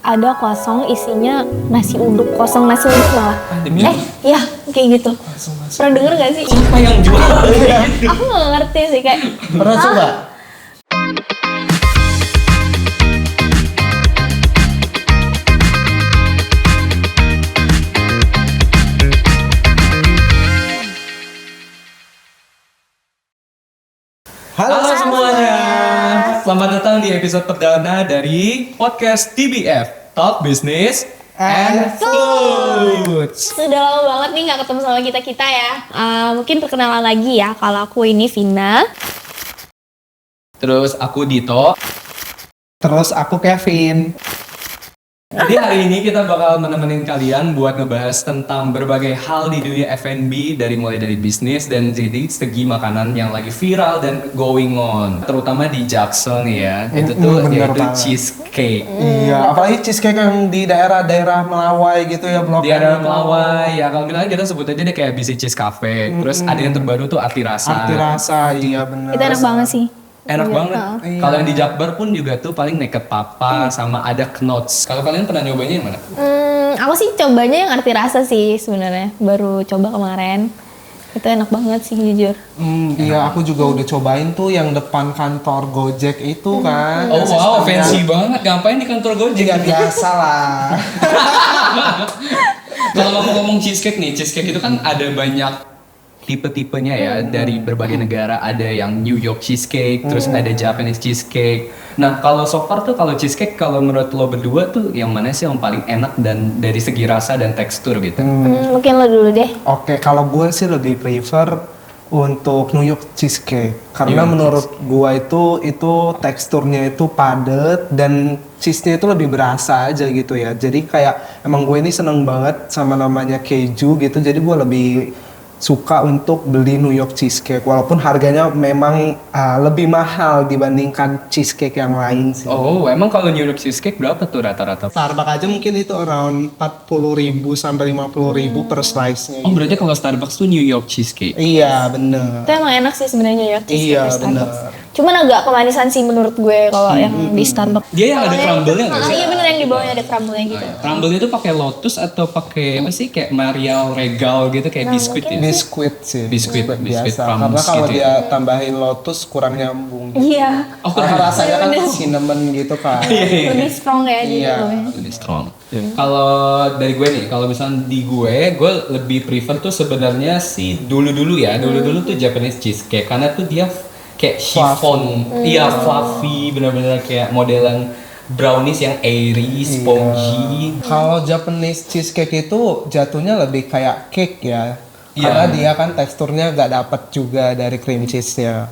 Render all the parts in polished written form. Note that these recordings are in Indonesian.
ada kosong isinya nasi uduk, kosong nasi uduk malah. Ya kayak gitu. Pernah denger gak sih? Siapa yang jual? Aku gak ngerti sih kayak. Pernah coba? Halo semuanya, selamat datang di episode perdana dari podcast TBF, Talk Business and Foods. Sudah lama banget nih gak ketemu sama kita ya. Mungkin perkenalan lagi ya, kalau aku ini Vina. Terus aku Dito. Terus aku Kevin. Jadi hari ini kita bakal menemenin kalian buat ngebahas tentang berbagai hal di dunia F&B mulai dari bisnis dan jadi segi makanan yang lagi viral dan going on, terutama di Jackson ya. Itu tuh bener yaitu banget. cheesecake. Iya, apalagi cheesecake yang di daerah-daerah Melawai gitu ya, Blok Di daerah M. Melawai ya, kalau misalnya kita sebut aja deh kayak BC Cheese Cafe. Terus ada yang terbaru tuh Arti Rasa. Arti Rasa, iya benar. Itu enak banget sih. Enak Iya. banget. Iya. Kalau yang di Jakbar pun juga tuh paling Naked Papa sama ada Knots. Kalau kalian pernah nyobainnya yang mana? Aku sih cobanya yang Arti Rasa sih sebenarnya. Baru coba kemarin. Itu enak banget sih jujur. Iya, aku juga udah cobain tuh yang depan kantor Gojek itu kan. Oh wow, fancy banget. Ngapain di kantor Gojek? Ya biasa lah. Kalau ngomong cheesecake nih, cheesecake itu kan ada banyak tipe-tipenya ya, dari berbagai negara. Ada yang New York cheesecake, terus ada Japanese cheesecake. Nah, kalau so far tuh kalau cheesecake, kalau menurut lo berdua tuh yang mana sih yang paling enak dan dari segi rasa dan tekstur gitu? Mungkin lo dulu deh. Oke, kalau gue sih lebih prefer untuk New York cheesecake karena New York menurut gue itu teksturnya itu padat dan cheese-nya itu lebih berasa aja gitu ya. Jadi kayak emang gue ini seneng banget sama namanya keju gitu. Jadi gue lebih suka untuk beli New York cheesecake walaupun harganya memang lebih mahal dibandingkan cheesecake yang lain sih. Oh, emang kalau New York cheesecake berapa tuh rata-rata? Starbucks aja mungkin itu around 40.000 sampai 50.000 per slice-nya. Oh, berarti kalau Starbucks tuh New York cheesecake. Iya, bener. Itu emang enak sih sebenarnya New York cheesecake Iya, di Starbucks. bener. Cuman agak kemanisan sih menurut gue kalau yang di Starbucks. Dia yang ada crumble-nya nggak sih? Iya bener, yang di bawahnya ada crumble-nya gitu. Crumble itu pakai lotus atau pakai apa sih, kayak Marial Regal gitu, kayak biskuit ya? Biskuit sih. Biskuit biasa. crumbs Karena kalau gitu dia tambahin lotus kurang nyambung. Iya. Oh, Karena rasanya kan Bener. cinnamon gitu kan. Lebih strong ya jadi Iya. bawahnya. Lebih strong. Kalau dari gue nih, kalau misalnya di gue lebih prefer tuh sebenarnya sih dulu-dulu tuh Japanese cheesecake karena tuh dia kayak chiffon, iya fluffy, benar-benar kayak modelan brownies yang airy, spongy. Kalau Japanese cheesecake itu jatuhnya lebih kayak cake ya. Iya. Karena dia kan teksturnya gak dapet juga dari cream cheese-nya.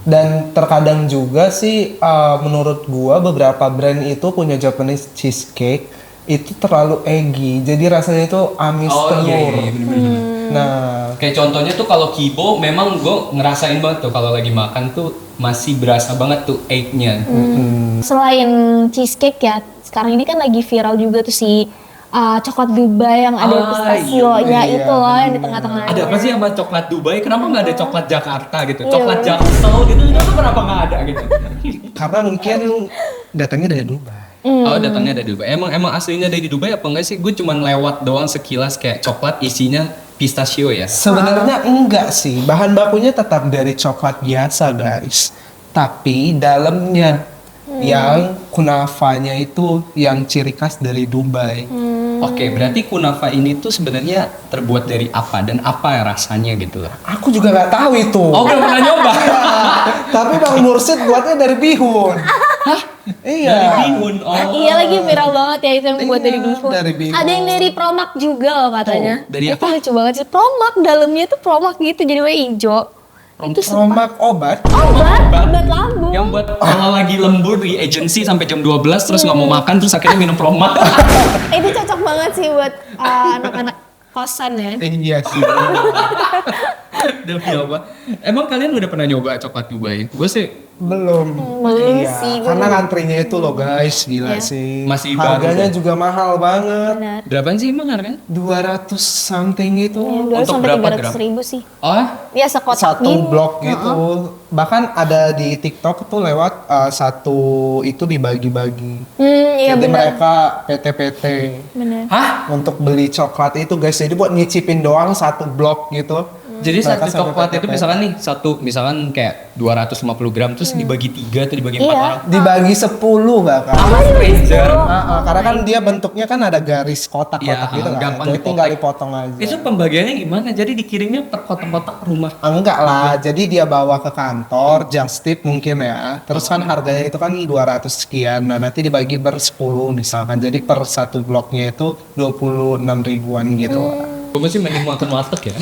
Dan terkadang juga sih menurut gua beberapa brand itu punya Japanese cheesecake itu terlalu eggy. Jadi rasanya itu amis telur. Iya, bener-bener. Nah, Kayak contohnya tuh kalau Kibo, memang gue ngerasain banget tuh kalau lagi makan tuh masih berasa banget tuh egg-nya. Selain cheesecake ya, sekarang ini kan lagi viral juga tuh si coklat Dubai yang ada pistachio-nya iya, itu loh yang di tengah-tengah. Ada apa sih sama coklat Dubai? Kenapa nggak ada coklat Jakarta gitu? Iya, Coklat bener. Jaksel gitu, kenapa nggak ada gitu? karena mungkin datangnya dari Dubai. Oh, datangnya dari Dubai. Emang aslinya dari Dubai apa enggak sih? Gue cuman lewat doang sekilas kayak coklat isinya pistachio ya. Sebenarnya enggak sih, bahan bakunya tetap dari coklat biasa guys. Tapi dalamnya yang kunafanya itu yang ciri khas dari Dubai. Oke, berarti kunafa ini tuh sebenarnya terbuat dari apa dan apa rasanya gitu loh. Aku juga nggak tahu itu. Oh, belum pernah nyoba. Tapi Bang Mursid buatnya dari bihun. Hah? Iya. Dari bihun. Oh. Iya lagi viral banget ya itu yang buat dari bihun. dari bihun. Ada yang dari Promak juga loh katanya. dari Itu lucu banget sih. Promak dalamnya tuh Promak gitu jadi warna hijau. Itu Romak obat. obat lambung. Yang buat kalau lagi lembur di agency sampai jam 12 terus nggak mau makan terus akhirnya minum Promak. Itu cocok banget sih buat anak-anak kosan ya. Iya sih. Demi apa? Emang kalian udah pernah nyoba coklat Dubai? Gue sih Belum. Belum Iya, sih, karena belum. antrinya itu loh guys, gila Iya. sih. Masih baru harganya ya? juga mahal banget. Benar. berapaan sih emang harganya? 200 something itu. Ya, 200 Untuk sampai berapa 300 gram? ribu sih. Oh, Ya sekotak Satu gini. blok gitu. bahkan ada di TikTok tuh lewat satu itu dibagi-bagi. Iya Jadi benar. mereka PT-PT Benar. Hah? untuk beli coklat itu guys. Jadi buat nyicipin doang satu blok gitu. Jadi Mereka satu sampai coklat itu PT-PT. misalkan nih, misalkan kayak 250 gram terus dibagi 3 atau dibagi 4 Iya. orang. Dibagi 10 bahkan. Sama stranger. Karena kan dia bentuknya kan ada garis kotak-kotak Iya, gitu kan. gampang Jadi dipotong. tinggal dipotong aja. Itu pembagiannya gimana? Jadi dikirimnya per kotak-kotak rumah. Enggak lah, jadi dia bawa ke kantor, just tip mungkin ya. Terus kan harganya itu kan 200 sekian. Nah, nanti dibagi per 10 misalkan. Jadi per satu bloknya itu 26 ribuan gitu. Gue masih mending makan warteg ya.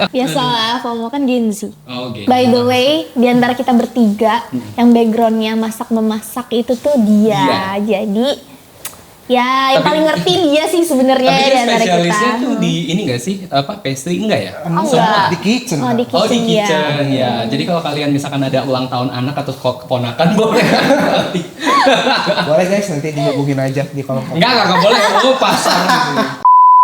Biasalah, FOMO kan Gen Z. Oke. By the way, di antara kita bertiga, yang backgroundnya masak-memasak itu tuh dia. Jadi, ya yang Tapi- paling ngerti dia sih sebenarnya Tapi di dia antara kita. spesialisnya tuh di ini gak sih? Apa pastry enggak ya? Oh, enggak. Di kitchen. Oh, di Oh di kitchen, ya. kitchen ya. Jadi kalau kalian misalkan ada ulang tahun anak atau keponakan boleh. Boleh guys, nanti dihubungin aja di kolom komentar. Enggak boleh. Oh pasar.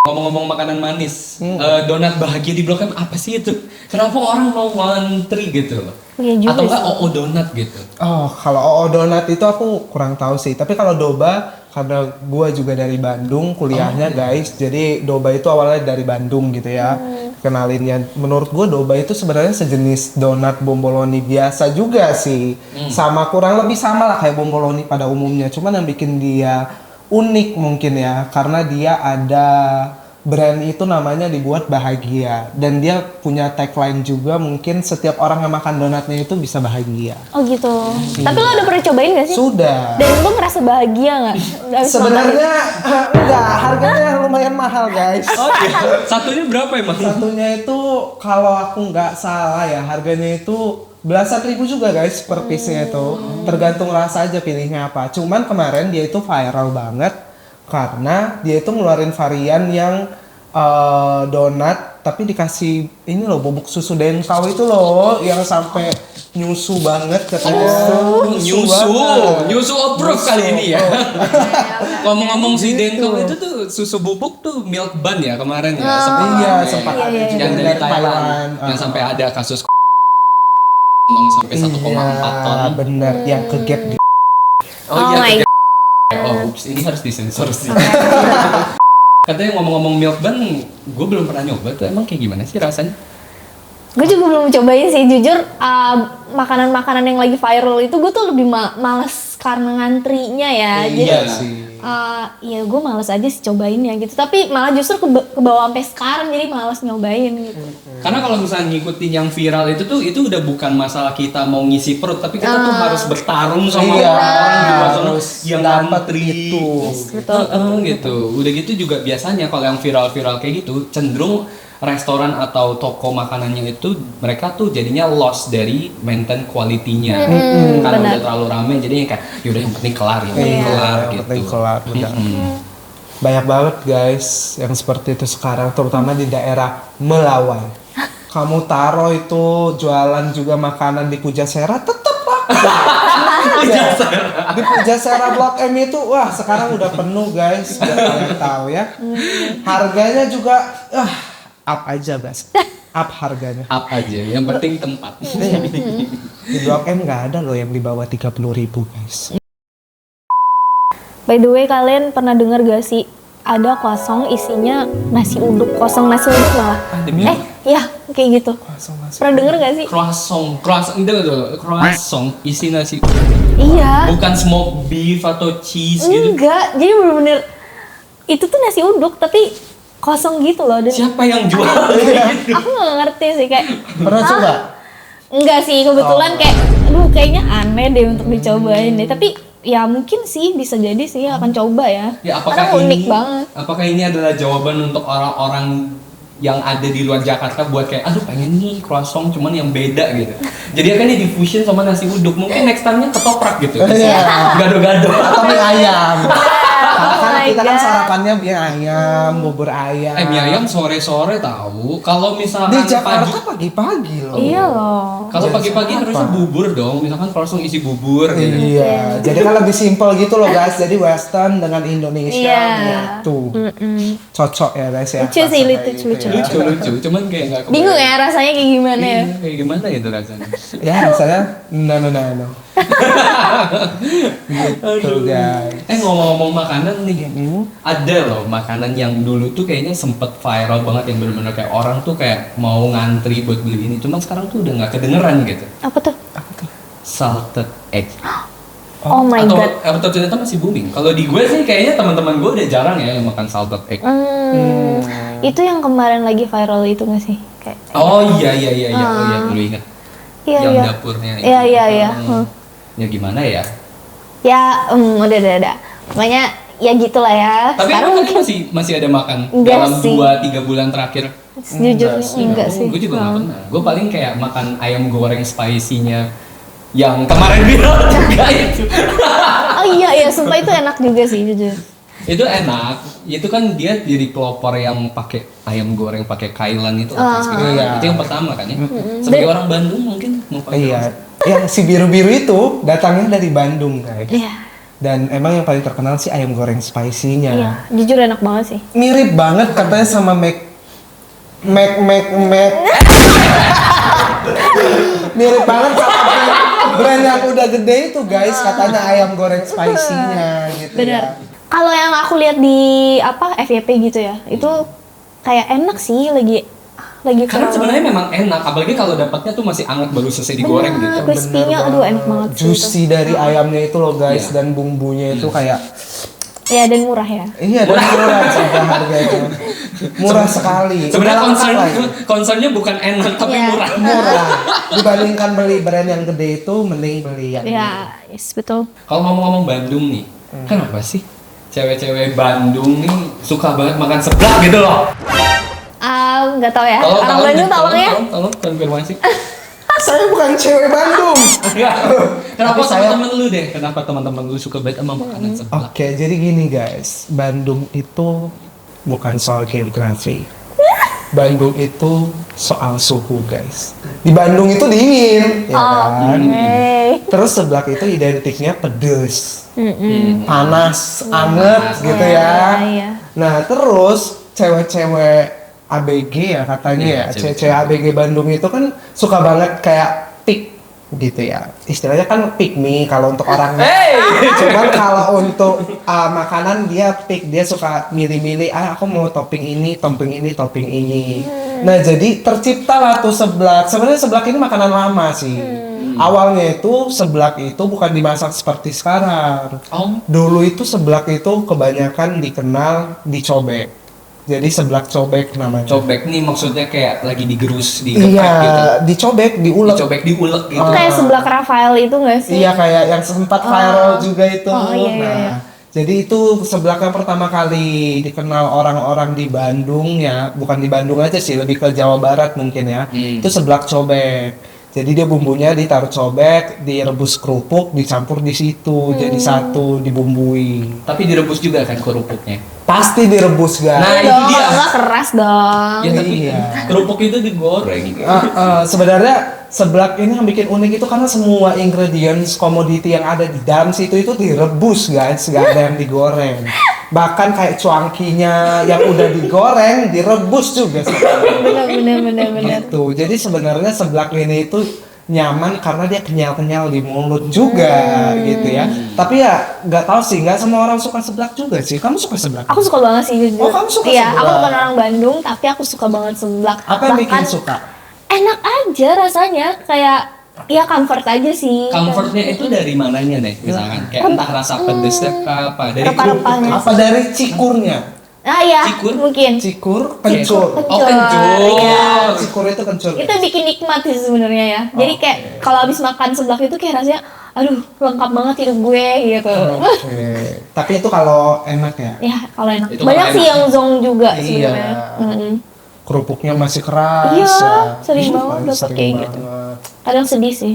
Ngomong-ngomong makanan manis, donat bahagia di Blok M apa sih itu? Kenapa orang mau ngantri gitu loh? Iya juga Atau enggak sih. OO donat gitu? Oh, kalau OO donat itu aku kurang tahu sih. Tapi kalau Doba, karena gua juga dari Bandung kuliahnya guys. Jadi Doba itu awalnya dari Bandung gitu ya. Kenalinnya. Menurut gua Doba itu sebenarnya sejenis donat bomboloni biasa juga sih. Sama kurang lebih sama lah kayak bomboloni pada umumnya. Cuman yang bikin dia unik mungkin ya. Karena dia ada brand itu namanya dibuat bahagia. Dan dia punya tagline juga mungkin setiap orang yang makan donatnya itu bisa bahagia. Oh gitu. Tapi lo udah pernah cobain gak sih? Sudah. Dan lo ngerasa bahagia gak? Sebenarnya enggak, harganya lumayan mahal guys. Oh iya. Satunya berapa emang? Satunya itu kalau aku nggak salah ya harganya itu belasan ribu juga guys per piece-nya itu. Tergantung rasa aja pilihnya apa. Cuman kemarin dia itu viral banget karena dia itu ngeluarin varian yang donat tapi dikasih ini loh bubuk susu dengkau itu loh yang sampai nyusu banget katanya. Nyusu approve kali ini ya. Ngomong-ngomong si Gitu. Denko itu tuh susu bubuk tuh milk bun ya kemarin ya. Iya, rame. sempat Iya, ada iya, juga Yang dari Thailand. Thailand. Yang sampai ada kasus sampai 1,4 ton. Iya, bener yang ke gap di Oh my Oh, ups, ini harus disensor sih. Katanya ngomong-ngomong milk bun, gue belum pernah nyoba tuh. Emang kayak gimana sih rasanya? Gue juga belum cobain sih, jujur makanan-makanan yang lagi viral itu gue tuh lebih males karena ngantrinya ya. Jadi Iya sih. ya gue males aja sih cobainnya gitu. Tapi malah justru ke bawah sampai sekarang jadi males nyobain gitu. Karena kalau misalnya ngikutin yang viral itu udah bukan masalah kita mau ngisi perut, tapi kita tuh harus bertarung sama Iya, orang-orang di luar sana harus yang dapat ngantri. itu. Betul. Gitu. Udah gitu juga biasanya kalau yang viral-viral kayak gitu cenderung restoran atau toko makanannya itu mereka tuh jadinya loss dari maintain quality-nya. Karena benar. udah terlalu rame jadinya kayak yaudah yang penting kelar ya, Iya, kelar yang gitu. penting kelar, udah. Mm-mm. Banyak banget guys yang seperti itu sekarang terutama di daerah Melawai. Kamu taruh itu jualan juga makanan di Pujasera tetap laku. Di Pujasera Blok M itu wah sekarang udah penuh guys, biar kalian tahu ya. Harganya juga up aja guys. Up harganya. Up aja, yang penting tempat. Di Blok M nggak ada loh yang di bawah 30.000 guys. By the way, kalian pernah dengar gak sih ada kosong isinya nasi uduk, kosong nasi uduk malah. Demi Ya kayak gitu. Pernah denger gak sih? croissant, itu croissant isi nasi. Iya. Bukan smoked beef atau cheese gitu. Enggak, jadi bener-bener itu tuh nasi uduk tapi kosong gitu loh. Dan Siapa yang jual? aku nggak ngerti sih kayak. Pernah "Hah?" coba? Enggak sih, kebetulan kayak, aduh kayaknya aneh deh untuk dicobain deh. Tapi ya mungkin sih bisa jadi sih akan coba ya. Ya, Karena unik banget. Apakah ini adalah jawaban untuk orang-orang yang ada di luar Jakarta buat kayak aduh pengen nih croissant cuman yang beda gitu. Jadi akan di fusion sama nasi uduk. Mungkin next time-nya ketoprak gitu. Iya. Gado-gado. Atau mie ayam. Karena kan Oh my kita kan kan sarapannya mie ayam, bubur ayam. Mie ayam sore-sore tahu. Kalau Di misalkan Jakarta pagi-pagi loh. Iya loh. kalau pagi-pagi harusnya bubur dong. Misalkan langsung isi bubur gitu. Iya, jadi kan lebih simpel gitu loh guys. Jadi Western dengan Indonesia Iya. gitu. Cocok ya guys ya. Lucu sih, rasa kayak lucu, gitu ya. Lucu-lucu, cuman kayak nggak kebayang. Bingung ya rasanya kayak gimana ya? Iya, kayak gimana itu rasanya? Ya rasanya no. Gitu guys. Ngomong-ngomong makanan nih, ada loh makanan yang dulu tuh kayaknya sempet viral banget yang bener-bener kayak orang tuh kayak mau ngantri buat beli ini, cuman sekarang tuh udah nggak kedengeran gitu. Apa tuh? Salted egg. Oh my god. Atau ternyata masih booming. Kalau di gue sih kayaknya teman-teman gue udah jarang ya yang makan salted egg. Itu yang kemarin lagi viral itu nggak sih? Kayak. Oh iya. Oh iya, dulu inget. Iya, yang iya. dapurnya itu. Iya. Ya gimana ya? Ya, udah. Makanya ya gitulah ya. Tapi Sekarang emang mungkin kalian masih ada makan Enggak dalam sih. 2-3 bulan terakhir? sejujurnya enggak sih. Gue juga nggak pernah. Gue paling kayak makan ayam goreng spicy-nya yang kemarin viral juga itu. Oh iya, sumpah itu enak juga sih jujur. Itu enak. Itu kan dia dari pelopor yang pakai ayam goreng pakai kailan itu. Iya. Itu yang pertama kan ya. Sebagai orang Bandung mungkin mau pakai. Iya. Yang si biru-biru itu datangnya dari Bandung guys. Iya. Dan emang yang paling terkenal sih ayam goreng spicy-nya. Iya, jujur enak banget sih. Mirip banget katanya sama Mac. Mirip banget sama brand yang udah gede itu guys, katanya ayam goreng spicy-nya gitu Bener. ya. Kalau yang aku lihat di FYP gitu ya, itu kayak enak sih lagi Karena viral. sebenarnya memang enak, apalagi kalau dapatnya tuh masih anget baru selesai digoreng gitu. Crispy-nya aduh enak banget sih itu. Juicy dari ayamnya itu loh guys, Iya. dan bumbunya itu kayak Ya dan murah ya. iya dan murah juga harganya. Murah sekali. Sebenarnya Udah lengkap lah ya. concernnya bukan enak tapi Iya. murah. Murah. Dibandingkan beli brand yang gede itu mending beli yang Ya, yes, betul. Kalau ngomong-ngomong Bandung nih, kenapa sih cewek-cewek Bandung nih suka banget makan seblak gitu loh? Nggak tahu ya. Orang Bandung tolong ya. Tolong konfirmasi. Saya bukan cewek Bandung. Kenapa Tapi saya- teman-teman lu deh? Kenapa teman-teman lu suka banget sama makanan seblak? Oke, jadi gini guys, Bandung itu bukan soal geografi. Bandung itu soal suhu guys. Di Bandung itu dingin, ya kan? Oke. Terus seblak itu identiknya pedes, panas, anget gitu ya. Iya. Nah terus cewek-cewek ABG ya katanya Iya, ya, cewek-cewek. cewek ABG Bandung itu kan suka banget kayak pick gitu ya. Istilahnya kan pick me kalau untuk orangnya. Cuman kalau untuk makanan dia pick, dia suka milih-milih. Aku mau topping ini, topping ini. Nah jadi terciptalah tuh seblak. Sebenarnya seblak ini makanan lama sih. Awalnya itu seblak itu bukan dimasak seperti sekarang. Oh, Dulu itu seblak itu kebanyakan dikenal dicobek. Jadi seblak cobek namanya. cobek nih maksudnya kayak lagi digerus, digeprek gitu. Iya, dicobek, diulek. Dicobek diulek gitu. Kayak sebelah Rafael itu nggak sih? Iya, kayak yang sempat viral juga itu. Oh, iya, iya, Nah, iya. jadi itu seblak yang pertama kali dikenal orang-orang di Bandung ya, bukan di Bandung aja sih, lebih ke Jawa Barat mungkin ya. Itu seblak cobek. Jadi dia bumbunya ditaruh cobek, direbus kerupuk, dicampur di situ, jadi satu, dibumbui. Tapi direbus juga kan kerupuknya. Pasti direbus guys. Nah, itu Dong, dia. kalau nggak keras dong. Ya tapi Iya. kerupuk itu digoreng. Sebenarnya seblak ini yang bikin unik itu karena semua ingredients komoditi yang ada di dalam situ itu direbus guys, nggak ada yang digoreng. Bahkan kayak cuangkinya yang udah digoreng direbus juga sih. Bener. Gitu. Jadi sebenarnya seblak ini itu nyaman karena dia kenyal-kenyal di mulut juga gitu ya. Tapi ya nggak tahu sih, nggak semua orang suka seblak juga sih. Kamu suka seblak? Aku suka banget sih jujur. Oh, kamu suka Iya, seblak? aku bukan orang Bandung, tapi aku suka banget seblak. Apa yang bikin Bahkan suka? enak aja rasanya, kayak ya comfort aja sih. Comfortnya itu dari mananya deh, misalkan kayak entah rasa pedesnya ke apa, dari Rempah-rempahnya. Apa dari cikurnya? Ah ya, Cikur? mungkin. Cikur, kencur. Oh, kencur. Iya. Cikur itu kencur. Itu bikin nikmat sih sebenarnya ya. Jadi kayak kalau habis makan seblak itu kayak rasanya aduh lengkap banget hidup gue gitu. Oke. Tapi itu kalau enak ya. Ya kalau enak. Itu Banyak kalau sih enak. yang zong juga Iya. sebenarnya. Kerupuknya masih keras. Iya, ya. sering banget Paling dapet sering kayak gitu. banget. Kadang sedih sih.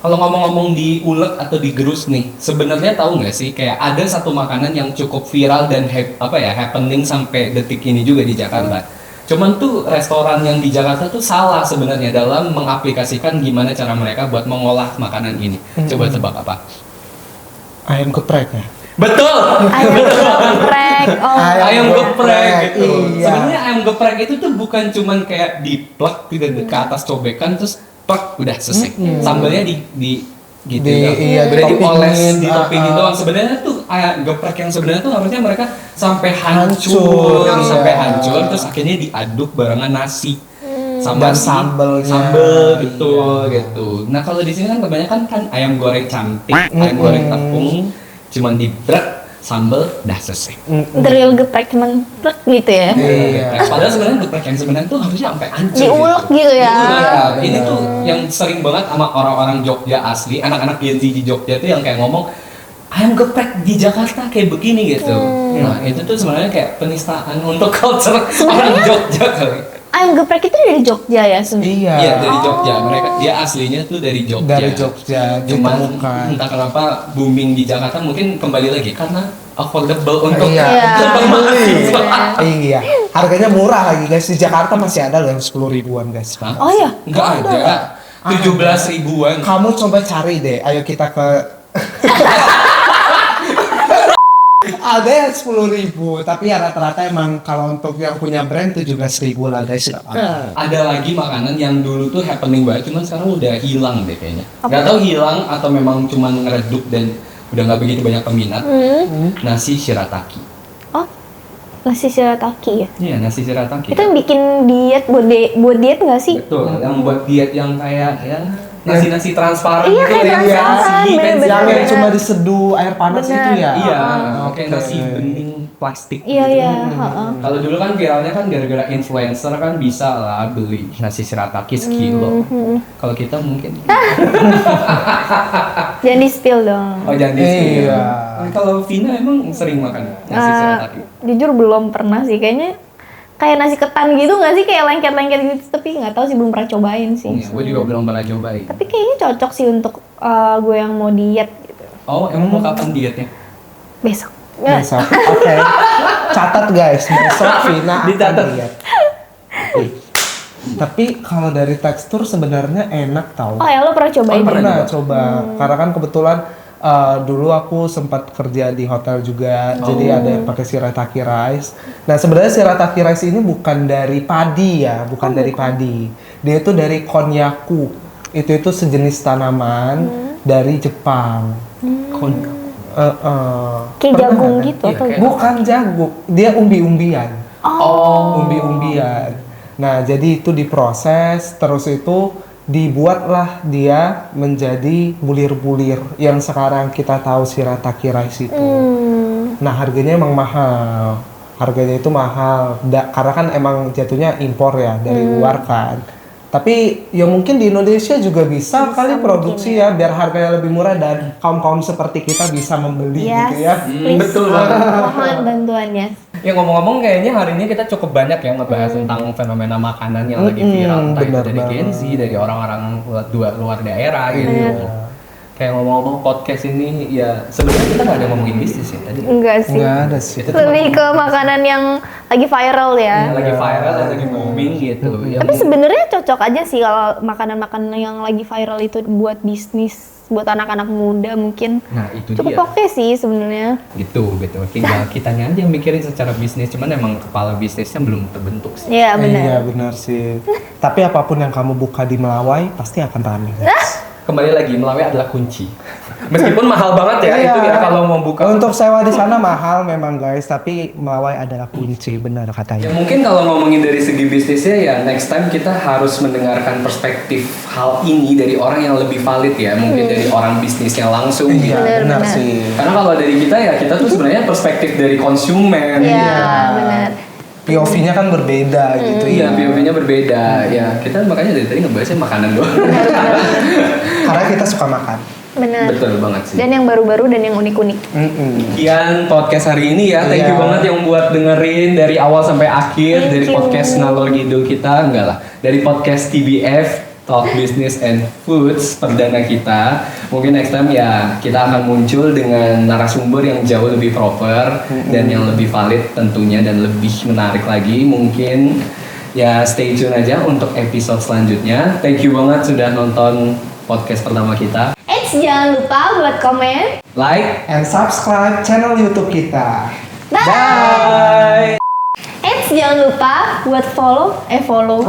Kalau ngomong-ngomong di ulek atau di gerus nih, sebenarnya tahu nggak sih kayak ada satu makanan yang cukup viral dan happening sampai detik ini juga di Jakarta. Cuman tuh restoran yang di Jakarta tuh salah sebenarnya dalam mengaplikasikan gimana cara mereka buat mengolah makanan ini. Coba tebak apa? Ayam geprek ya. Betul. Ayam geprek. Oh. Ayam geprek gitu. Iya. Sebenarnya ayam geprek itu tuh bukan cuman kayak diplek gitu ke atas cobekan terus plek udah selesai. Sambalnya di gitu ya. Iya, Udah dioles, ditopingin, ditopingin doang. Sebenarnya tuh ayam geprek yang sebenarnya tuh harusnya mereka sampai hancur, Hancur, sampai iya. hancur terus akhirnya diaduk barengan nasi. Dan sambelnya. Sambel gitu. Nah, kalau di sini kan kebanyakan kan ayam goreng cantik, ayam goreng tepung cuman dibrek sambel dah selesai. The real geprek cuman plek gitu ya. Iya. Padahal sebenarnya geprek yang sebenarnya tuh harusnya sampai hancur. Diulek gitu ya. Iya, ini tuh yang sering banget sama orang-orang Jogja asli, anak-anak Gen Z di Jogja tuh yang kayak ngomong ayam geprek di Jakarta kayak begini gitu. Nah, itu tuh sebenarnya kayak penistaan untuk culture orang Jogja kali. Ayam geprek itu dari Jogja ya sebenarnya. Iya. Iya, dari Jogja. Dia aslinya tuh dari Jogja. Dari Jogja Cuman ditemukan. entah kenapa booming di Jakarta mungkin kembali lagi karena affordable untuk Iya. mahasiswa. Iya. Harganya murah lagi guys, di Jakarta masih ada loh yang 10 ribuan guys. Hah? Oh iya? Nggak ada. 17 ribuan. Kamu coba cari deh, ayo kita ke ada yang 10 ribu, tapi ya rata-rata emang kalau untuk yang punya brand 17 ribu lah guys. Ada lagi makanan yang dulu tuh happening banget, cuman sekarang udah hilang deh kayaknya. Gak tau hilang atau memang cuman ngeredup dan udah nggak begitu banyak peminat. Nasi shirataki. Oh, nasi shirataki ya? Iya, nasi shirataki. Itu yang bikin diet buat diet nggak sih? Betul, yang buat diet yang kayak ya nasi-nasi transparan Iya, gitu kayak yang transparan, fancy, bener-bener. fancy. Yang cuma diseduh air panas Bener. itu ya. Iya, Oke. kayak nasi bening plastik. Iya, gitu. iya. heeh. Kalau dulu kan viralnya kan gara-gara influencer kan bisa lah beli nasi shirataki sekilo. Kalau kita mungkin Jangan di spill dong. oh jangan di Iya. Kalau Vina emang sering makan nasi shirataki. Jujur belum pernah sih, kayaknya kayak nasi ketan gitu nggak sih, kayak lengket-lengket gitu, tapi nggak tahu sih, belum pernah cobain sih. Iya, gue juga belum pernah cobain. Tapi kayaknya cocok sih untuk gue yang mau diet gitu. Oh, emang mau kapan dietnya? Besok. Ya. Besok. Oke. Catat guys, besok Vina akan Dicatat. lihat. Tapi kalau dari tekstur sebenarnya enak tau. Oh ya, lo pernah cobain? Oh, pernah. Pernah juga. coba, karena kan kebetulan dulu aku sempat kerja di hotel juga, jadi ada yang pakai shirataki rice. Nah sebenarnya shirataki rice ini bukan dari padi ya, bukan dari padi. Dia itu dari konyaku. Itu sejenis tanaman dari Jepang. Kayak Pernah jagung ada? gitu Iya, atau kayak- Bukan jagung, dia umbi-umbian. Oh. Umbi-umbian. Nah, jadi itu diproses, terus itu dibuatlah dia menjadi bulir-bulir yang sekarang kita tahu shirataki rice itu. Nah, harganya emang mahal. Harganya itu mahal, karena kan emang jatuhnya impor ya dari luar kan. Tapi ya mungkin di Indonesia juga bisa kali produksi ya, biar harganya lebih murah dan kaum-kaum seperti kita bisa membeli Yes, gitu ya. please. betul banget. Mohon bantuannya. Ya ngomong-ngomong kayaknya hari ini kita cukup banyak ya ngebahas tentang fenomena makanan yang lagi viral, entah itu benar dari banget. Gen Z, dari orang-orang luar daerah gitu. Kayak ngomong-ngomong podcast ini ya sebenarnya kita nggak ada ngomongin bisnis ya tadi. Enggak sih. Nggak ada sih. Itu cuma Lebih ke makanan yang lagi viral ya. yang lagi viral dan lagi booming gitu. Ya, Tapi sebenarnya cocok aja sih kalau makanan-makanan yang lagi viral itu buat bisnis, buat anak-anak muda mungkin. nah itu Cukup dia. oke sih sebenarnya. Gitu. Tinggal kitanya aja yang mikirin secara bisnis, cuman emang kepala bisnisnya belum terbentuk sih. Iya benar. Iya benar sih. Tapi apapun yang kamu buka di Melawai pasti akan rame. Kembali lagi, Melawai adalah kunci. Meskipun mahal banget ya Iya. itu ya kalau mau buka. Untuk sewa di sana mahal memang guys, tapi Melawai adalah kunci, benar Ya katanya. mungkin kalau ngomongin dari segi bisnisnya ya next time kita harus mendengarkan perspektif hal ini dari orang yang lebih valid ya, mungkin dari orang bisnisnya langsung gitu. Iya benar Benar. sih. Karena kalau dari kita ya kita tuh sebenarnya perspektif dari konsumen. Iya benar. POV-nya kan berbeda gitu Iya, ya. POV-nya berbeda. Ya, kita makanya dari tadi ngebahasnya makanan doang. Karena kita suka makan. Benar. Betul banget sih. Dan yang baru-baru dan yang unik-unik. Sekian podcast hari ini ya. Thank you Iya. banget yang buat dengerin dari awal sampai akhir. Thank dari you. podcast ngalor ngidul kita. Enggak lah. Dari podcast TBF. Talk Business and Foods perdana kita. Mungkin next time ya kita akan muncul dengan narasumber yang jauh lebih proper dan yang lebih valid tentunya dan lebih menarik lagi. Mungkin ya stay tune aja untuk episode selanjutnya. Thank you banget sudah nonton podcast pertama kita. Jangan lupa buat komen, Like And subscribe channel YouTube kita. Bye. jangan lupa buat follow.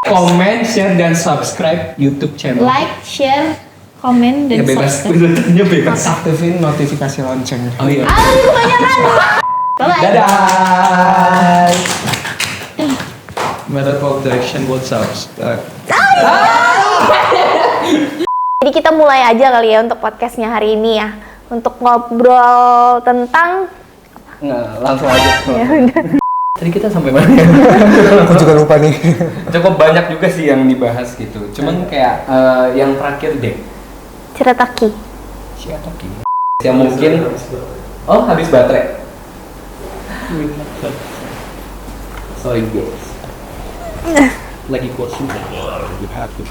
Comment, share dan subscribe YouTube channel. Like, share, komen, Ya dan bebas, subscribe. pilotannya bebas. Aktifin notifikasi lonceng. Oh iya. Ini kebanyakan. Bye-bye. Dadah. Matter of direction buat subscribe. Jadi kita mulai aja kali ya untuk podcastnya hari ini ya. Untuk ngobrol tentang Nggak, langsung aja. ya udah. Tadi kita sampai mana? Aku juga lupa nih. Cukup banyak juga sih yang dibahas gitu. Cuman kayak yang terakhir deh. Ceritaki. Siapa ki? Yang mungkin habis baterai. Sorry guys. Lagi closing. You have to.